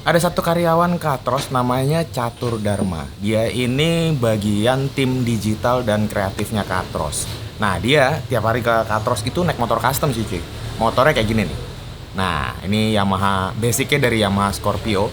Ada satu karyawan Katros namanya Catur Dharma. Dia ini bagian tim digital dan kreatifnya Katros. Nah, dia tiap hari ke Katros itu naik motor custom sih, cuy. Motornya kayak gini nih. Nah, ini Yamaha, basicnya dari Yamaha Scorpio.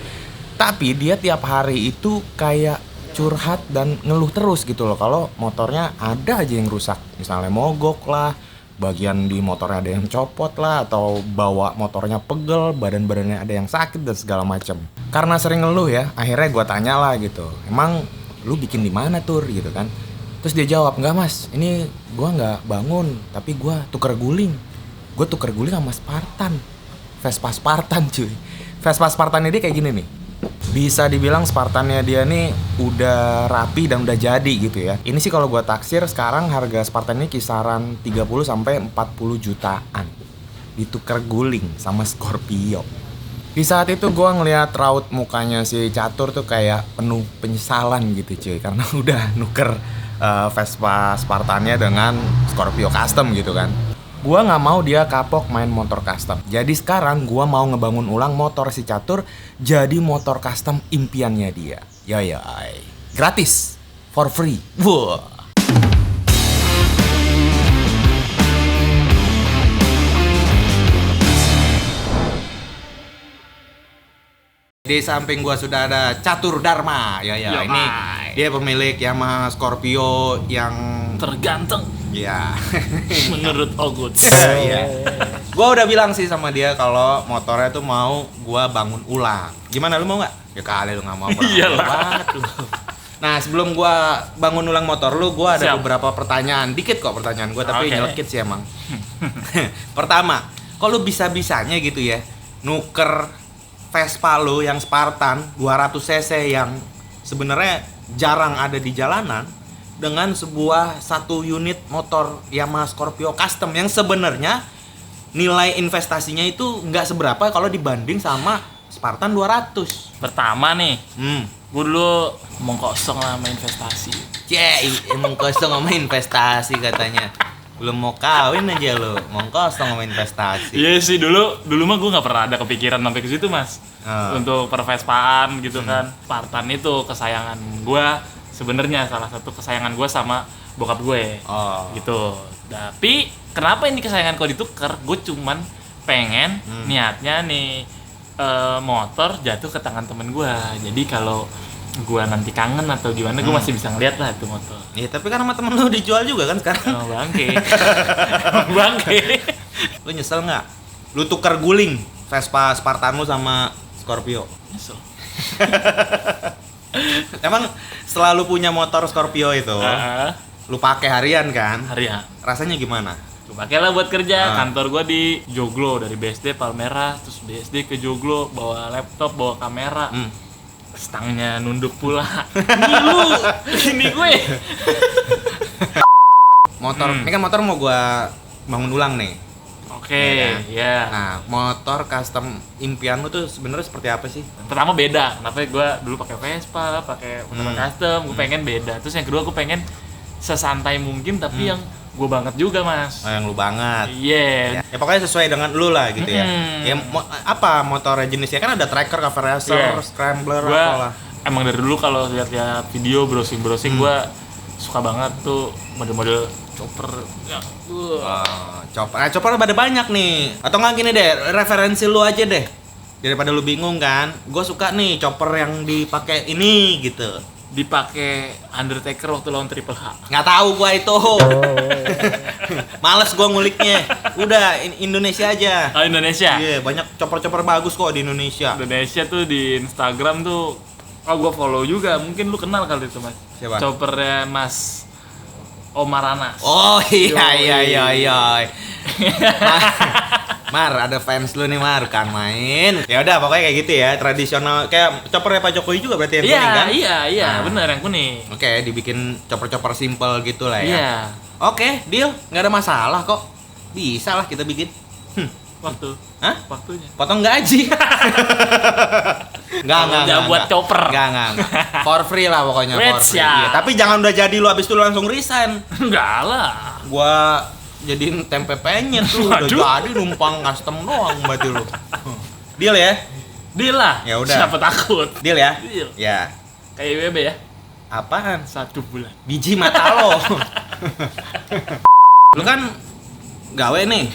Tapi dia tiap hari itu kayak curhat dan ngeluh terus gitu loh. Kalau motornya ada aja yang rusak. Misalnya mogok lah, bagian di motornya ada yang copot lah, atau bawa motornya pegel, badan-badannya ada yang sakit dan segala macem. Karena sering ngeluh ya, akhirnya gue tanya lah gitu, emang lu bikin di mana Tur gitu kan? Terus dia jawab, enggak mas, ini gue nggak bangun, tapi gue tuker guling. Gue tuker guling sama Spartan, Vespa Spartan cuy. Vespa Spartan ini kayak gini nih. Bisa dibilang Spartannya dia nih udah rapi dan udah jadi gitu ya. Ini sih kalau gua taksir sekarang harga Spartan ini kisaran 30 sampai 40 jutaan. Ditukar guling sama Scorpio. Di saat itu gua ngelihat raut mukanya si Catur tuh kayak penuh penyesalan gitu cuy, karena udah nuker Vespa Spartannya dengan Scorpio custom gitu kan. Gua nggak mau dia kapok main motor custom. Jadi sekarang gua mau ngebangun ulang motor si Catur jadi motor custom impiannya dia. Yayay. Gratis. For free. Wah. Di samping gua sudah ada Catur Dharma. Ya, ini dia pemilik Yamaha Scorpio yang terganteng. Ya. Menurut Ogut. Iya. Gua udah bilang sih sama dia kalau motornya tuh mau gua bangun ulang. Gimana, lu mau nggak? Ya kali lu nggak mau. Iyalah. Banget lu. Nah, sebelum gua bangun ulang motor lu, gua ada Siap. beberapa pertanyaan. Dikit kok pertanyaan gua, tapi Oke. nyelekit sih emang. Pertama, kok lu bisa-bisanya gitu ya nuker Vespa lu yang Spartan 200 cc yang sebenarnya jarang ada di jalanan dengan sebuah satu unit motor Yamaha Scorpio custom yang sebenarnya nilai investasinya itu nggak seberapa kalau dibanding sama Spartan 200. Pertama nih, Hmm. gue dulu omong kosong lah sama investasi. Emang kosong sama investasi katanya. Belum mau kawin aja lo, mau kosong sama investasi. Iya sih, dulu mah gue nggak pernah ada kepikiran sampai ke situ mas. Untuk pervespaan gitu kan. Spartan itu kesayangan gue, sebenarnya salah satu kesayangan gue sama bokap gue. Gitu. Tapi kenapa ini kesayangan kau ditukar? Gue cuman pengen niatnya nih motor jatuh ke tangan temen gue. Jadi kalau gue nanti kangen atau gimana, gue masih bisa ngeliat lah tuh motor. Iya, tapi kan sama temen lu dijual juga kan sekarang. Oh, bangke. Bangke. Lu nyesel nggak? Lu tukar guling Vespa Spartan lu sama Scorpio. Nyesel. Emang selalu punya motor Scorpio itu, lu pakai harian kan? Harian. Rasanya gimana? Gue pakai lah buat kerja. Kantor gue di Joglo, dari BSD Palmerah, terus BSD ke Joglo, bawa laptop, bawa kamera. Stangnya nunduk pula. Ini gue. Motor, ini kan motor mau gua bangun ulang nih. Oke, ya. Nah, motor custom impian lu tuh sebenarnya seperti apa sih? Pertama beda. Kenapa gue dulu pakai Vespa, pakai motor custom, gue pengen beda. Terus yang kedua gue pengen sesantai mungkin, tapi yang gue banget juga mas. Oh, yang lu banget. Iya. Ya pokoknya sesuai dengan lu lah gitu ya. Ya apa motornya jenisnya? Kan ada tracker, cover racer, scrambler, Gua apalah. emang dari dulu kalau lihat video browsing gue suka banget tuh model-model chopper. Ya, Chopper ada banyak nih. Atau nggak gini deh, referensi lu aja deh. Daripada lu bingung kan. Gue suka nih chopper yang dipakai ini gitu. dipakai Undertaker waktu lawan Triple H. Nggak tahu gua itu. Males gua nguliknya. Udah Indonesia aja. Oh, Indonesia. Iya, banyak chopper-chopper bagus kok di Indonesia. Indonesia tuh di Instagram tuh, oh gua follow juga. Mungkin lu kenal kali itu, Mas. Siapa? Choppernya Mas Omar Anas. Oh iya. Mar, ada fans lu nih Mar, kan main. Ya udah pokoknya kayak gitu ya, tradisional kayak choppernya Pak Jokowi juga berarti yang kuning kan? Iya, Nah. bener yang kuning. Oke, dibikin chopper-chopper simple gitu lah ya. Iya. Oke, deal, nggak ada masalah kok. Bisa lah kita bikin. Waktu. Hah? Waktunya. Potong gaji. Enggak. Buat chopper. Enggak. For free lah pokoknya, for Red free. siap. Iya, tapi jangan udah jadi lu habis itu lu langsung resign. Enggak lah. Gua jadiin tempe penyet tuh udah Waduh. jadi numpang custom doang berarti lu. Deal ya? Deal lah. Ya udah. Siapa takut? Deal ya? Deal. Ya. Kayak IWB ya. Apaan? 1 bulan. Biji mata lo. Lu kan gawe nih,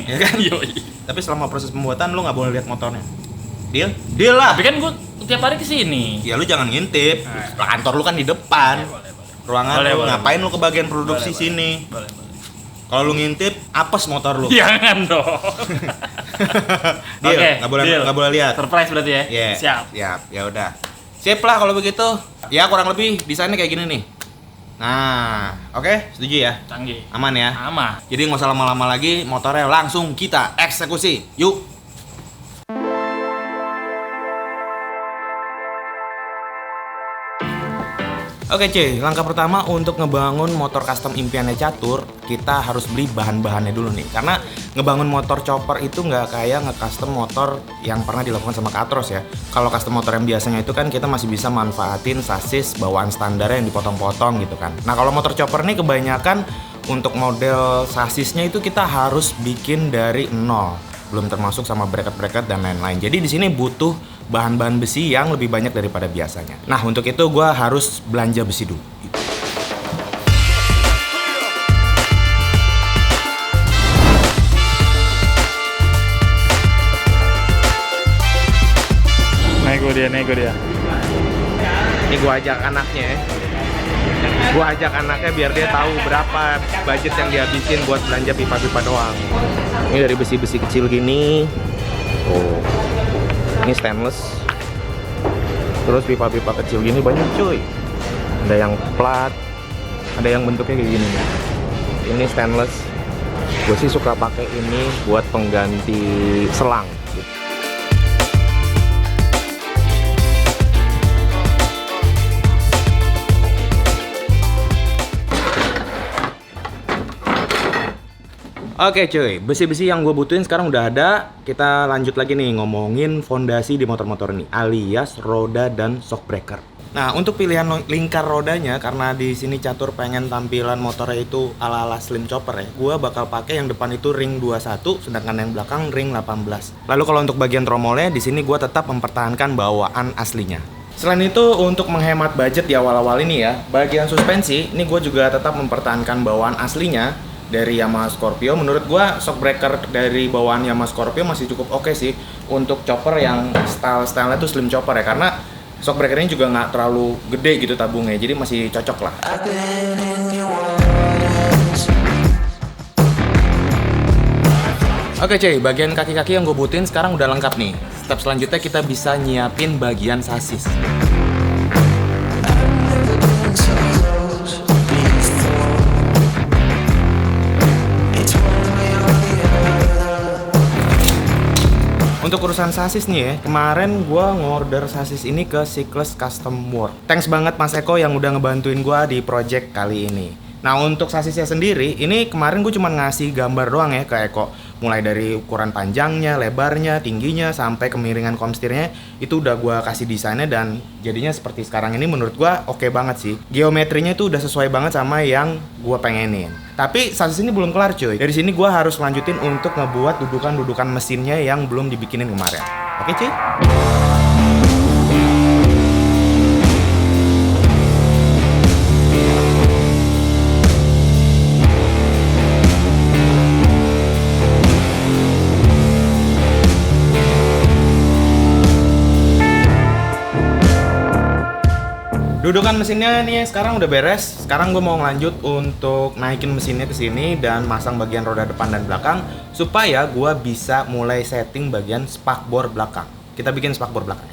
ya kan? Yoi. Tapi selama proses pembuatan lu nggak boleh lihat motornya. Deal? Deal lah. Tapi kan gua tiap hari kesini. Ya lu jangan ngintip. Kantor lu kan di depan. Boleh. Ruangan Boleh, lu boleh, ngapain lu ke bagian produksi Boleh. sini? Boleh. Kalau lu ngintip, apes motor lu. Jangan dong. Deal, Oke, deal. nggak boleh lihat. Surprise berarti ya? Iya. Siap. Ya udah. Sip lah kalau begitu. Ya kurang lebih desainnya kayak gini nih. Nah, oke, setuju ya? Canggih. Aman ya? Aman. Jadi nggak usah lama-lama lagi, motornya langsung kita eksekusi. Yuk. Oke cuy, langkah pertama untuk ngebangun motor custom impiannya Catur, kita harus beli bahan-bahannya dulu nih. Karena ngebangun motor chopper itu nggak kayak nge-custom motor yang pernah dilakukan sama Katros ya. Kalau custom motor yang biasanya itu kan kita masih bisa manfaatin sasis bawaan standar yang dipotong-potong gitu kan. Nah kalau motor chopper nih kebanyakan untuk model sasisnya itu kita harus bikin dari nol. Belum termasuk sama bracket-bracket dan lain-lain. Jadi di sini butuh bahan-bahan besi yang lebih banyak daripada biasanya. Nah untuk itu gue harus belanja besi dulu. Nego dia. Ini gue ajak anaknya ya. Gue ajak anaknya biar dia tahu berapa budget yang dihabisin buat belanja pipa-pipa doang. Ini dari besi-besi kecil gini. Oh, ini stainless. Terus pipa-pipa kecil gini banyak cuy. Ada yang plat, ada yang bentuknya kayak gini nih. Ini stainless. Gue sih suka pakai ini buat pengganti selang. Oke cuy, besi-besi yang gue butuhin sekarang udah ada. Kita lanjut lagi nih ngomongin fondasi di motor-motor ini, alias roda dan shock breaker. Nah untuk pilihan lingkar rodanya, karena di sini Catur pengen tampilan motornya itu ala-ala slim chopper ya, gue bakal pakai yang depan itu ring 21, sedangkan yang belakang ring 18. Lalu kalau untuk bagian tromolnya, di sini gue tetap mempertahankan bawaan aslinya. Selain itu untuk menghemat budget di awal-awal ini ya, bagian suspensi ini gue juga tetap mempertahankan bawaan aslinya dari Yamaha Scorpio. Menurut gua shock breaker dari bawaan Yamaha Scorpio masih cukup oke sih untuk chopper yang style-stylenya tuh slim chopper ya, karena shock breaker ini juga nggak terlalu gede gitu tabungnya, jadi masih cocok lah. Oke cuy, bagian kaki-kaki yang gue butuhin sekarang udah lengkap nih. Step selanjutnya kita bisa nyiapin bagian sasis. Untuk urusan sasis nih ya, kemarin gue ngorder sasis ini ke Cycles Custom World. Thanks banget Mas Eko yang udah ngebantuin gue di project kali ini. Nah untuk sasisnya sendiri, ini kemarin gue cuma ngasih gambar doang ya ke Eko. Mulai dari ukuran panjangnya, lebarnya, tingginya, sampai kemiringan komstirnya. Itu udah gue kasih desainnya dan jadinya seperti sekarang ini menurut gue oke banget sih. Geometrinya itu udah sesuai banget sama yang gue pengenin. Tapi sasis ini belum kelar cuy. Dari sini gue harus lanjutin untuk ngebuat dudukan-dudukan mesinnya yang belum dibikinin kemarin. Oke cuy? Dudukan mesinnya nih sekarang udah beres. Sekarang gue mau ngelanjut untuk naikin mesinnya ke sini dan masang bagian roda depan dan belakang supaya gue bisa mulai setting bagian spakbor belakang. Kita bikin spakbor belakang.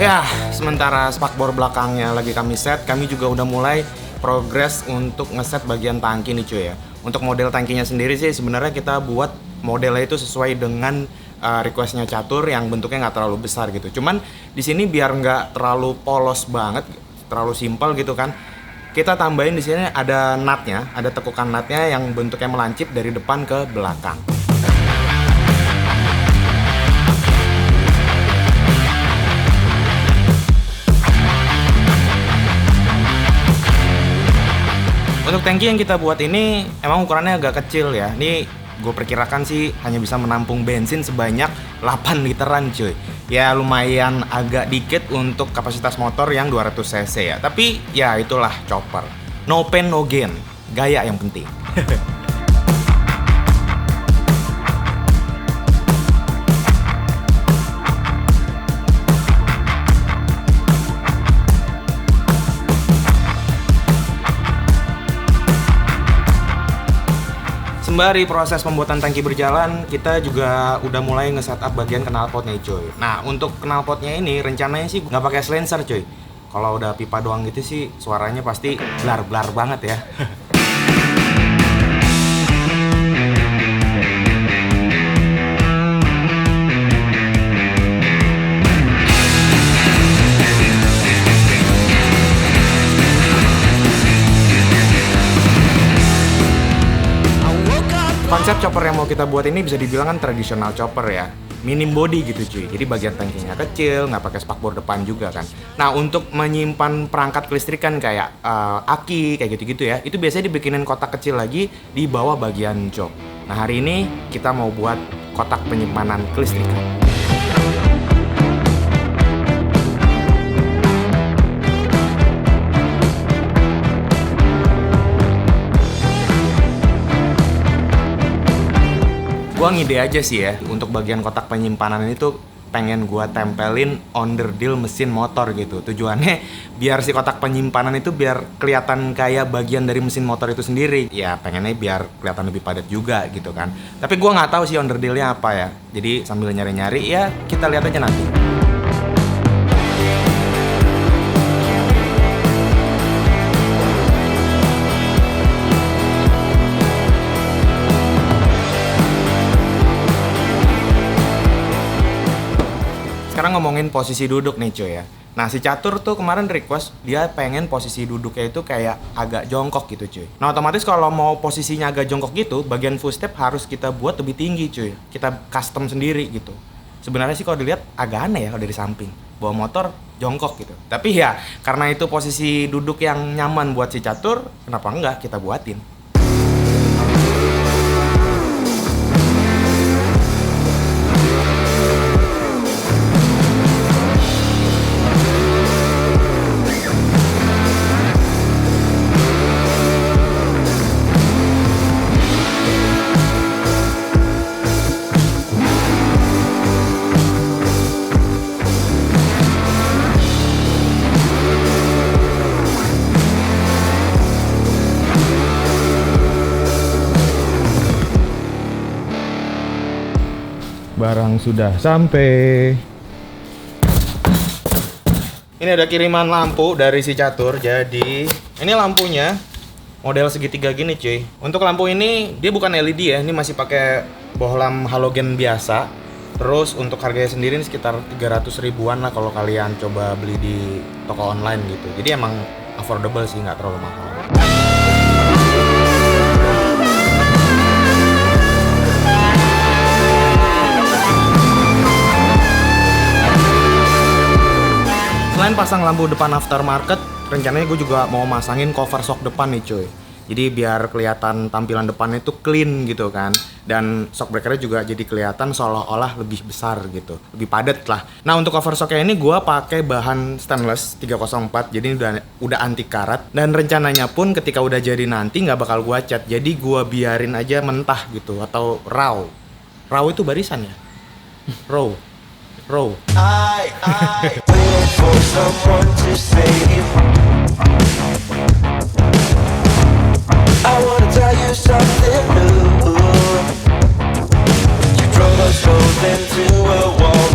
Ya, sementara spakbor belakangnya lagi kami set, kami juga udah mulai progres untuk ngeset bagian tangki nih cuy ya. Untuk model tangkinya sendiri sih sebenarnya kita buat modelnya itu sesuai dengan requestnya Catur yang bentuknya nggak terlalu besar gitu. Cuman di sini biar nggak terlalu polos banget, terlalu simpel gitu kan. Kita tambahin di sini ada nutnya, ada tekukan nutnya yang bentuknya melancip dari depan ke belakang. Untuk tangki yang kita buat ini emang ukurannya agak kecil ya. Ini gue perkirakan sih hanya bisa menampung bensin sebanyak 8 literan cuy. Ya lumayan agak dikit untuk kapasitas motor yang 200 cc ya. Tapi ya itulah chopper. No pain no gain. Gaya yang penting. Sembari proses pembuatan tangki berjalan, kita juga udah mulai nge-setup bagian knalpotnya cuy. Nah, untuk knalpotnya ini rencananya sih nggak pakai silencer cuy. Kalau udah pipa doang gitu sih suaranya pasti blar-blar banget ya. Konsep chopper yang mau kita buat ini bisa dibilang kan tradisional chopper ya, minim body gitu cuy. Jadi bagian tangkinya kecil, nggak pakai spakbor depan juga kan. Nah untuk menyimpan perangkat kelistrikan kayak aki kayak gitu-gitu ya, itu biasanya dibikinin kotak kecil lagi di bawah bagian jok. Nah hari ini kita mau buat kotak penyimpanan kelistrikan. Gua ngide aja sih ya, untuk bagian kotak penyimpanan itu pengen gua tempelin onderdil mesin motor gitu. Tujuannya biar si kotak penyimpanan itu biar kelihatan kayak bagian dari mesin motor itu sendiri. Ya pengennya biar kelihatan lebih padat juga gitu kan. Tapi gua nggak tahu sih onderdilnya apa ya. Jadi sambil nyari-nyari ya kita lihat aja nanti. Sekarang ngomongin posisi duduk nih cuy ya. Nah si Catur tuh kemarin request dia pengen posisi duduknya itu kayak agak jongkok gitu cuy. Nah otomatis kalau mau posisinya agak jongkok gitu, bagian footstep harus kita buat lebih tinggi cuy. Kita custom sendiri gitu. Sebenarnya sih kalau dilihat agak aneh ya kalau dari samping. Bawa motor jongkok gitu. Tapi ya karena itu posisi duduk yang nyaman buat si Catur, kenapa enggak kita buatin. Barang sudah sampai. Ini ada kiriman lampu dari si Catur. Jadi ini lampunya model segitiga gini cuy. Untuk lampu ini dia bukan LED ya, ini masih pakai bohlam halogen biasa. Terus untuk harganya sendiri ini sekitar 300 ribuan lah kalau kalian coba beli di toko online gitu. Jadi emang affordable sih, nggak terlalu mahal. Selain pasang lampu depan aftermarket, rencananya gue juga mau masangin cover shock depan nih cuy. Jadi biar kelihatan tampilan depannya itu clean gitu kan. Dan shock breakernya juga jadi kelihatan seolah-olah lebih besar gitu, lebih padat lah. Nah untuk cover shocknya ini gue pakai bahan stainless 304, jadi udah anti karat. Dan rencananya pun ketika udah jadi nanti nggak bakal gue cat, jadi gue biarin aja mentah gitu atau raw. Raw itu barisan ya? Raw. I wait for someone to save. I wanna tell you something new. You drove us both into a wall.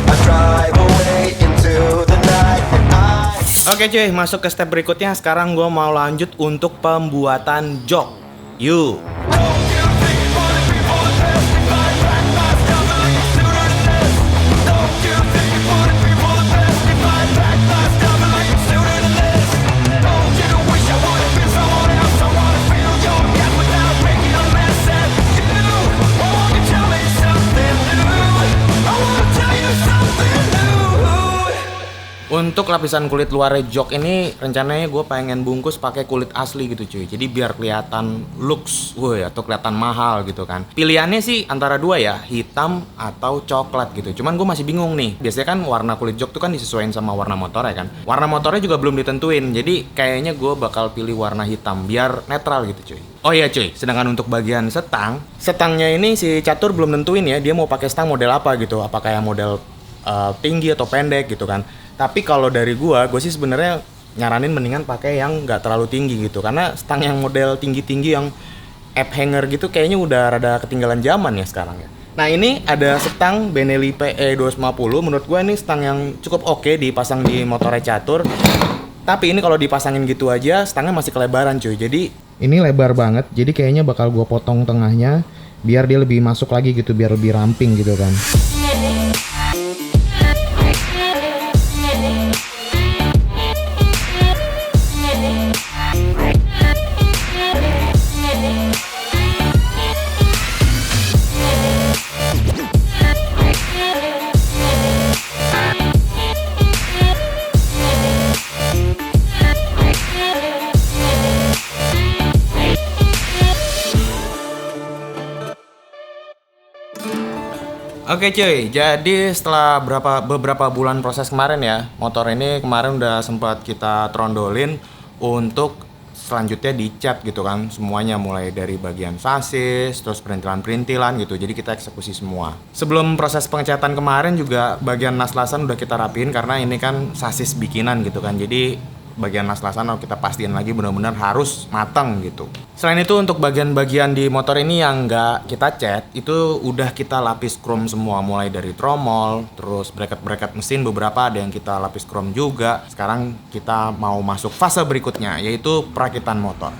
I drive away into the night and Oke cuy, masuk ke step berikutnya. Sekarang gue mau lanjut untuk pembuatan jok. Yuk. Untuk lapisan kulit luar jok ini rencananya gue pengen bungkus pakai kulit asli gitu cuy. Jadi biar kelihatan looks, woi, atau kelihatan mahal gitu kan. Pilihannya sih antara dua ya, hitam atau coklat gitu. Cuman gue masih bingung nih. Biasanya kan warna kulit jok tuh kan disesuaikan sama warna motornya kan. Warna motornya juga belum ditentuin. Jadi kayaknya gue bakal pilih warna hitam biar netral gitu cuy. Oh iya cuy, sedangkan untuk bagian setangnya ini si Catur belum nentuin ya. Dia mau pakai stang model apa gitu. Apakah yang model tinggi atau pendek gitu kan. Tapi kalau dari gue sih sebenarnya nyaranin mendingan pakai yang nggak terlalu tinggi gitu, karena stang yang model tinggi-tinggi yang app hanger gitu kayaknya udah rada ketinggalan zaman ya sekarang ya. Nah ini ada stang Benelli PE 250, menurut gue ini stang yang cukup oke dipasang di motornya Catur. Tapi ini kalau dipasangin gitu aja stangnya masih kelebaran cuy, jadi ini lebar banget, jadi kayaknya bakal gue potong tengahnya biar dia lebih masuk lagi gitu, biar lebih ramping gitu kan. Oke cuy, jadi setelah beberapa bulan proses kemarin ya, motor ini kemarin udah sempat kita trondolin untuk selanjutnya dicat gitu kan, semuanya mulai dari bagian sasis, terus perintilan-perintilan gitu, jadi kita eksekusi semua. Sebelum proses pengecatan kemarin juga bagian las-lasan udah kita rapiin karena ini kan sasis bikinan gitu kan, jadi bagian las-lasan harus kita pastiin lagi benar-benar harus matang gitu. Selain itu untuk bagian-bagian di motor ini yang nggak kita cat itu udah kita lapis chrome semua, mulai dari tromol, terus bracket-bracket mesin beberapa ada yang kita lapis chrome juga. Sekarang kita mau masuk fase berikutnya yaitu perakitan motor.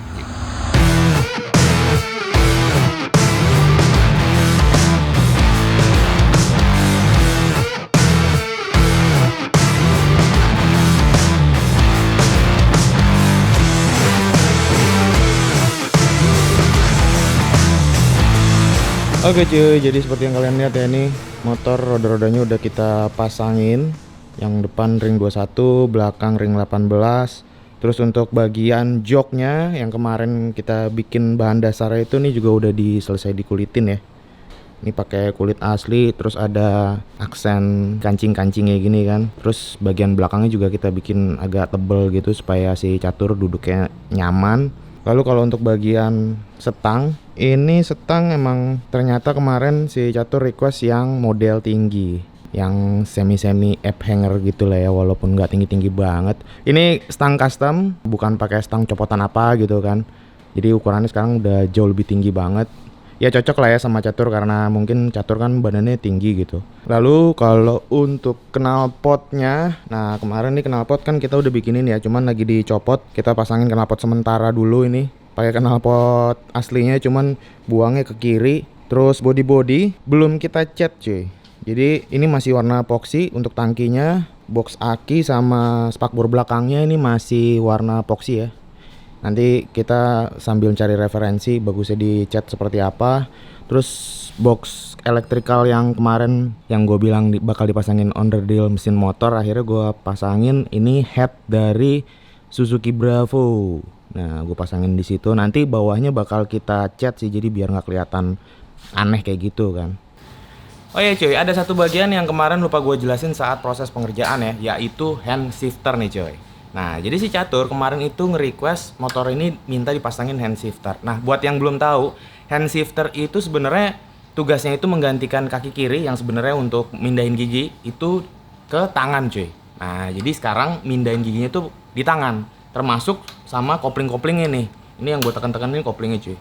Oke cuy, jadi seperti yang kalian lihat ya, ini motor roda-rodanya udah kita pasangin. Yang depan ring 21, belakang ring 18. Terus untuk bagian joknya yang kemarin kita bikin bahan dasarnya itu nih juga udah selesai dikulitin ya. Ini pakai kulit asli, terus ada aksen kancing-kancingnya gini kan. Terus bagian belakangnya juga kita bikin agak tebel gitu supaya si Catur duduknya nyaman. Lalu kalau untuk bagian setang, ini setang emang ternyata kemarin si Catur request yang model tinggi, yang semi-semi app hanger gitu lah ya, walaupun nggak tinggi-tinggi banget. Ini stang custom, bukan pakai stang copotan apa gitu kan. Jadi ukurannya sekarang udah jauh lebih tinggi banget. Ya cocok lah ya sama Catur karena mungkin Catur kan badannya tinggi gitu. Lalu kalau untuk knalpotnya, nah kemarin nih knalpot kan kita udah bikinin ya, cuman lagi dicopot. Kita pasangin knalpot sementara dulu ini. Pakai knalpot aslinya cuman buangnya ke kiri. Terus body belum kita cat cuy. Jadi ini masih warna epoxy untuk tangkinya. Box aki sama spakbor belakangnya ini masih warna epoxy ya. Nanti kita sambil cari referensi bagusnya dicat seperti apa. Terus box elektrikal yang kemarin yang gue bilang bakal dipasangin onderdil mesin motor, akhirnya gue pasangin ini head dari Suzuki Bravo. Nah gue pasangin di situ. Nanti bawahnya bakal kita cat sih, jadi biar nggak kelihatan aneh kayak gitu kan. Oh iya cuy, ada satu bagian yang kemarin lupa gue jelasin saat proses pengerjaan ya, yaitu hand shifter nih cuy. Nah, jadi si Catur kemarin itu nge-request motor ini minta dipasangin hand shifter. Nah, buat yang belum tahu, hand shifter itu sebenarnya tugasnya itu menggantikan kaki kiri yang sebenarnya untuk mindahin gigi itu ke tangan, cuy. Nah, jadi sekarang mindahin giginya itu di tangan, termasuk sama kopling-koplingnya nih. Ini yang gue tekan-tekan ini koplingnya, cuy.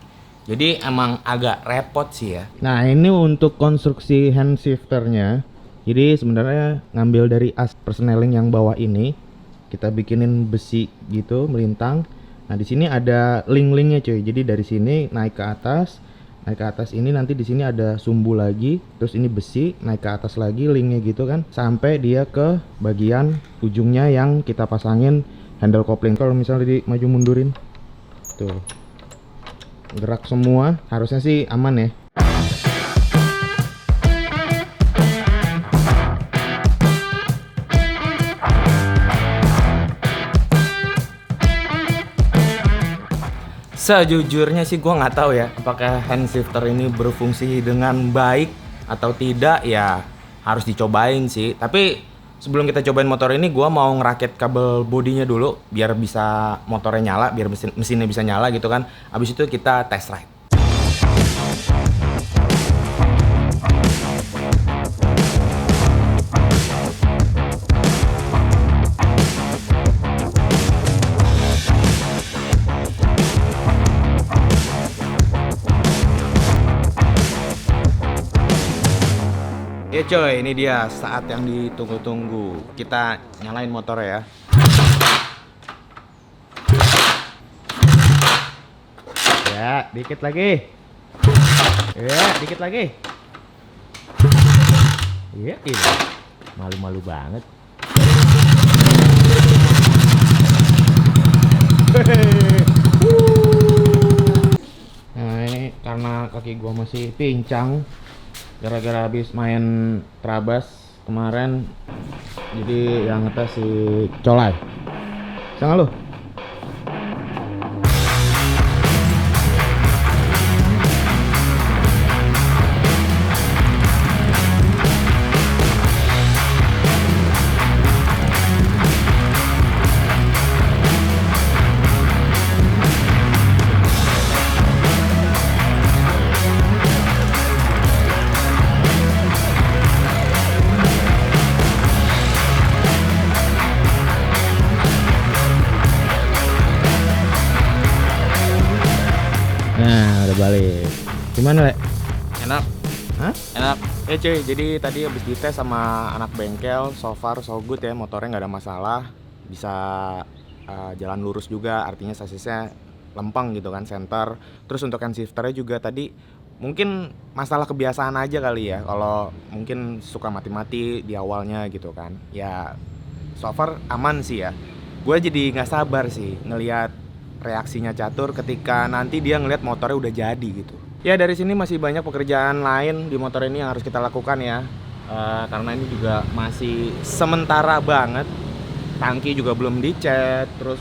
Jadi emang agak repot sih ya. Nah, ini untuk konstruksi hand shifternya. Jadi sebenarnya ngambil dari as persneling yang bawah ini. Kita bikinin besi gitu melintang. Nah di sini ada link-linknya cuy. Jadi dari sini naik ke atas ini nanti di sini ada sumbu lagi. Terus ini besi naik ke atas lagi linknya gitu kan. Sampai dia ke bagian ujungnya yang kita pasangin handle kopling. Kalau misalnya di maju mundurin, tuh gerak semua. Harusnya sih aman ya. Sejujurnya sih gue nggak tahu ya apakah hand shifter ini berfungsi dengan baik atau tidak, ya harus dicobain sih. Tapi sebelum kita cobain motor ini, gue mau ngerakit kabel bodinya dulu biar bisa motornya nyala, biar mesinnya bisa nyala gitu kan. Abis itu kita test ride. Ya coy, ini dia saat yang ditunggu-tunggu. Kita nyalain motor ya. Ya, dikit lagi. Ya, dikit lagi. Iya, ini. Malu-malu banget. Nah, ini karena kaki gua masih pincang gara-gara habis main terabas kemarin, jadi yang ngetes si Colai. Sangat lu. Nah, udah balik. Gimana, Le? Enak. Hah? Enak. Ya cuy, jadi tadi habis dites sama anak bengkel, so far so good ya, motornya nggak ada masalah, bisa jalan lurus juga, artinya sasisnya lempeng gitu kan, center. Terus untuk hand shifternya juga tadi mungkin masalah kebiasaan aja kali ya, kalau mungkin suka mati-mati di awalnya gitu kan. Ya so far aman sih ya. Gue jadi nggak sabar sih ngelihat reaksinya Catur ketika nanti dia ngelihat motornya udah jadi gitu. Ya dari sini masih banyak pekerjaan lain di motor ini yang harus kita lakukan ya, karena ini juga masih sementara banget. Tangki juga belum dicat, terus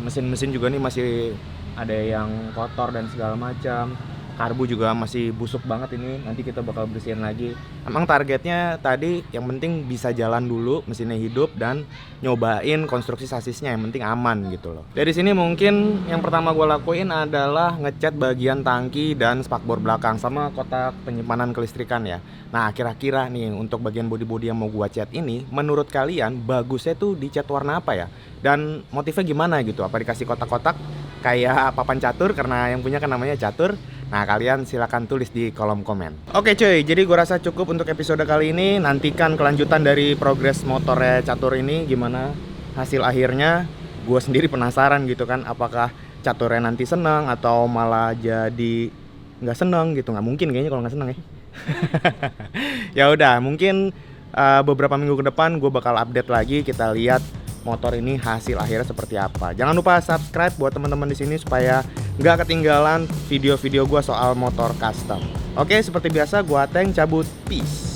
mesin-mesin juga nih masih ada yang kotor dan segala macam. Karbu juga masih busuk banget ini, nanti kita bakal bersihin lagi. Emang targetnya tadi yang penting bisa jalan dulu, mesinnya hidup, dan nyobain konstruksi sasisnya, yang penting aman gitu loh. Dari sini mungkin yang pertama gue lakuin adalah ngecat bagian tangki dan spakbor belakang sama kotak penyimpanan kelistrikan ya. Nah kira-kira nih untuk bagian bodi-bodi yang mau gue cat ini, menurut kalian bagusnya tuh dicat warna apa ya? Dan motifnya gimana gitu? Apa dikasih kotak-kotak kayak papan catur, karena yang punya kan namanya Catur? Nah kalian silakan tulis di kolom komen. Oke cuy, jadi gue rasa cukup untuk episode kali ini. Nantikan kelanjutan dari progres motornya Catur ini, gimana hasil akhirnya. Gue sendiri penasaran gitu kan, apakah Caturnya nanti seneng atau malah jadi nggak seneng gitu. Nggak mungkin kayaknya kalau nggak seneng ya. Ya udah, mungkin beberapa minggu ke depan gue bakal update lagi, kita lihat motor ini hasil akhirnya seperti apa. Jangan lupa subscribe buat teman-teman di sini supaya nggak ketinggalan video-video gue soal motor custom. Oke, seperti biasa gue Ateng cabut, peace.